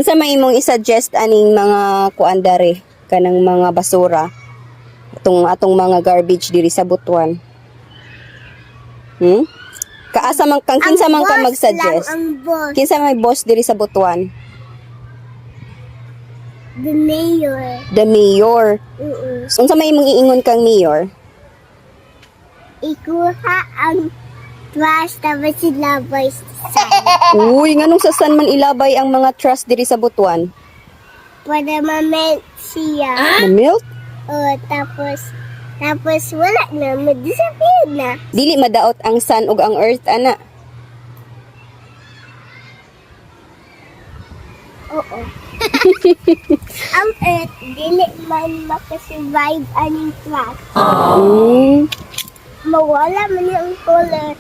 Unsa may imong i-suggest aning mga kuandare kanang mga basura? Atong mga garbage diri sa Butuan. Kaasa man kang kinsa man ka mag-suggest? Ang boss. Kinsa may boss diri sa Butuan? The mayor. The mayor. Unsa may imong iingon kang mayor? Ikuha ang trash tapos ilabay sa Uy, nganong sa san man ilabay ang mga trash diri sa Butuan? para ma-melt siya. Ma-melt? Tapos wala na, ma-disappear na. Dili madaot ang sun ug ang earth ana. Oo. Ang earth, dili man makasurvive aning trash. Mm. Mawala man yung color